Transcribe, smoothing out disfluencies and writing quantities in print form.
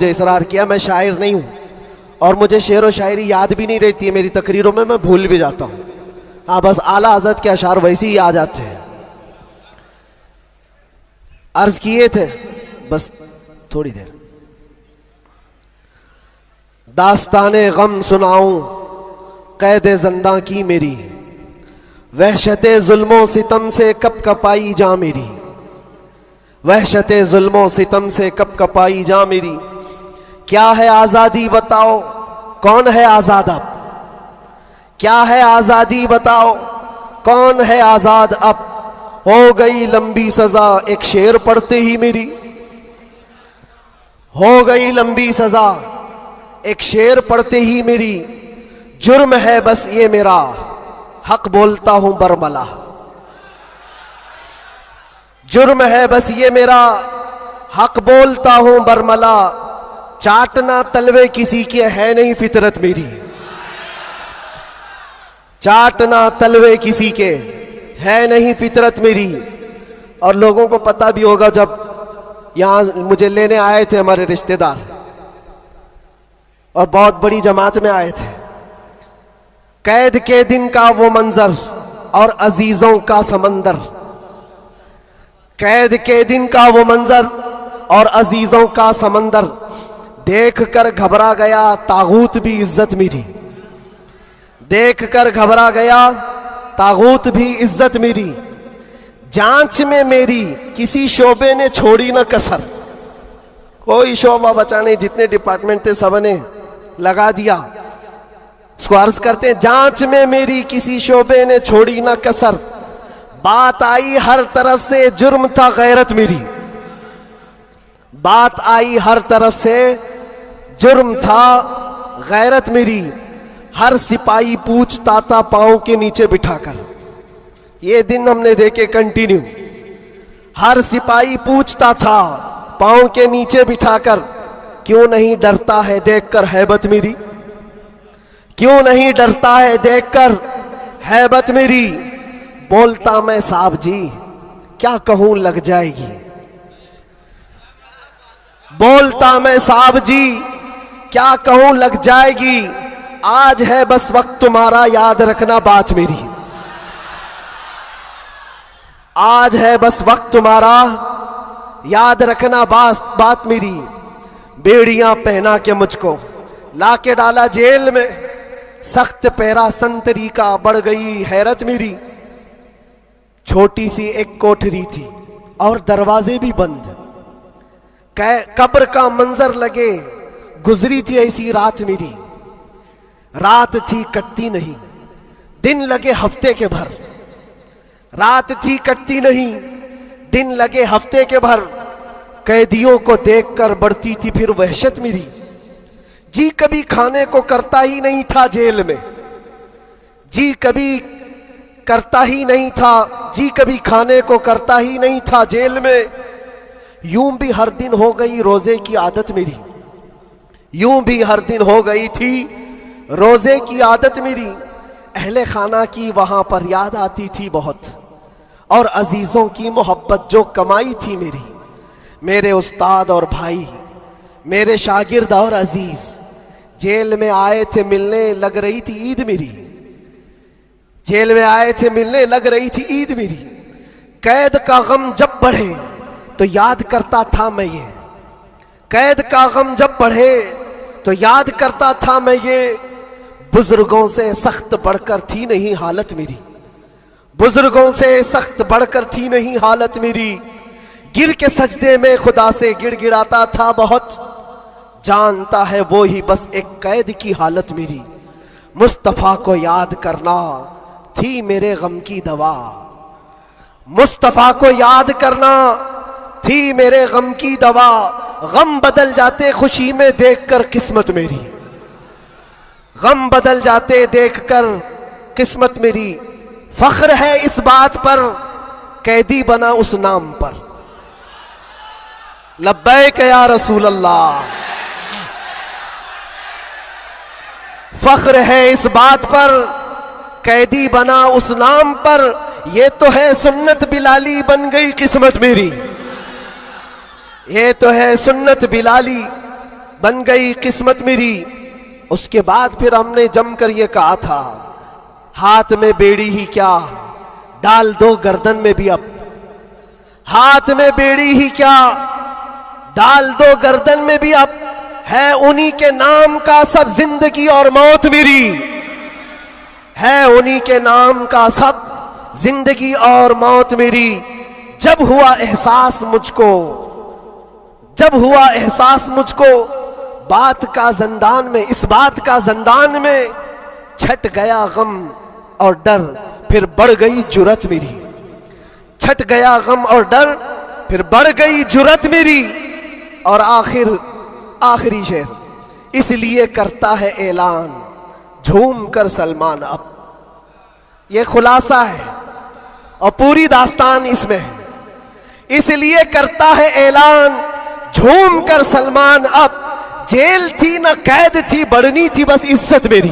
मुझे इसरार किया मैं शायर नहीं हूँ और मुझे शेर व शायरी याद भी नहीं रहती है, मेरी तकरीरों में मैं भूल भी जाता हूँ। हाँ, बस आला हज़रत के अशार वैसे ही आ जाते हैं। अर्ज किए थे बस थोड़ी देर, दास्ताने गम सुनाऊं कैदे ज़िंदा की मेरी, वहशते जुल्मों सितम से कब कपाई जा मेरी, वहशते जुल्मों सितम से कब कपाई जा मेरी। क्या है आज़ादी बताओ, कौन है आज़ाद अब, क्या है आज़ादी बताओ, कौन है आज़ाद अब। हो गई लंबी सज़ा एक शेर पढ़ते ही मेरी, हो गई लंबी सज़ा एक शेर पढ़ते ही मेरी। जुर्म है बस ये मेरा, हक बोलता हूं बरमला, जुर्म है बस ये मेरा, हक बोलता हूं बरमला। चाटना तलवे किसी के है नहीं फितरत मेरी, चाटना तलवे किसी के है नहीं फितरत मेरी। और लोगों को पता भी होगा, जब यहां मुझे लेने आए थे हमारे रिश्तेदार और बहुत बड़ी जमात में आए थे, कैद के दिन का वो मंजर और अजीजों का समंदर, कैद के दिन का वो मंजर और अजीजों का समंदर। देख कर घबरा गया तागूत भी इज्जत मेरी, देख कर घबरा गया तागूत भी इज्जत मेरी। जांच में मेरी किसी शोबे ने छोड़ी ना कसर, कोई शोबा बचा नहीं, जितने डिपार्टमेंट थे सब ने लगा दिया। इसको अर्ज करते हैं, जांच में मेरी किसी शोबे ने छोड़ी ना कसर। बात आई हर तरफ से जुर्म था गैरत मेरी, बात आई हर तरफ से जुर्म था गैरत मेरी। हर सिपाही पूछता था पांव के नीचे बिठाकर, ये दिन हमने देखे कंटिन्यू। हर सिपाही पूछता था पांव के नीचे बिठाकर, क्यों नहीं डरता है देखकर हैबत मेरी, क्यों नहीं डरता है देखकर हैबत मेरी। बोलता मैं साहब जी क्या कहूं लग जाएगी, बोलता मैं साहब जी क्या कहूं लग जाएगी। आज है बस वक्त तुम्हारा याद रखना बात मेरी, आज है बस वक्त तुम्हारा याद रखना बात मेरी। बेड़ियां पहना के मुझको लाके डाला जेल में, सख्त पहरा संतरी का बढ़ गई हैरत मेरी। छोटी सी एक कोठरी थी और दरवाजे भी बंद, कब्र का मंजर लगे गुजरी थी ऐसी रात मेरी। रात थी कटती नहीं, दिन लगे हफ्ते के भर, रात थी कटती नहीं, दिन लगे हफ्ते के भर। कैदियों को देखकर बढ़ती थी फिर वहशत मेरी। जी कभी खाने को करता ही नहीं था जेल में, जी कभी करता ही नहीं था, जी कभी खाने को करता ही नहीं था जेल में। यूं भी हर दिन हो गई रोजे की आदत मेरी, यूं भी हर दिन हो गई थी रोजे की आदत मेरी। अहले खाना की वहां पर याद आती थी बहुत, और अजीजों की मोहब्बत जो कमाई थी मेरी। मेरे उस्ताद और भाई, मेरे शागिर्द और अजीज जेल में आए थे मिलने, लग रही थी ईद मेरी, जेल में आए थे मिलने लग रही थी ईद मेरी। कैद का गम जब बढ़े तो याद करता था मैं ये, कैद का गम जब बढ़े तो याद करता था मैं ये। बुजुर्गों से सख्त बढ़कर थी नहीं हालत मेरी, बुजुर्गों से सख्त बढ़कर थी नहीं हालत मेरी। गिर के सजदे में खुदा से गिड़गिड़ाता था बहुत, जानता है वो ही बस एक कैद की हालत मेरी। मुस्तफ़ा को याद करना थी मेरे गम की दवा, मुस्तफ़ा को याद करना थी मेरे गम की दवा। गम बदल जाते खुशी में देखकर किस्मत मेरी, गम बदल जाते देखकर किस्मत मेरी। फख्र है इस बात पर कैदी बना उस नाम पर, लब्बैक या रसूल अल्लाह। फख्र है इस बात पर कैदी बना उस नाम पर, ये तो है सुन्नत बिलाली बन गई किस्मत मेरी, ये तो है सुन्नत बिलाली बन गई किस्मत मेरी। उसके बाद फिर हमने जमकर ये कहा था, हाथ में बेड़ी ही क्या डाल दो गर्दन में भी अब, हाथ में बेड़ी ही क्या डाल दो गर्दन में भी अब, है उन्हीं के नाम का सब जिंदगी और मौत मेरी, है उन्हीं के नाम का सब जिंदगी और मौत मेरी। जब हुआ एहसास मुझको, जब हुआ एहसास मुझको बात का जंदान में, इस बात का जंदान में, छट गया गम और डर फिर बढ़ गई जुरत मेरी, छट गया गम और डर फिर बढ़ गई जुरत मेरी। और आखिरी शेर, इसलिए करता है ऐलान झूम कर सलमान अब। यह खुलासा है और पूरी दास्तान इसमें है। इसलिए करता है ऐलान झूम कर सलमान अब, जेल थी न कैद थी, बढ़नी थी बस इज्जत मेरी।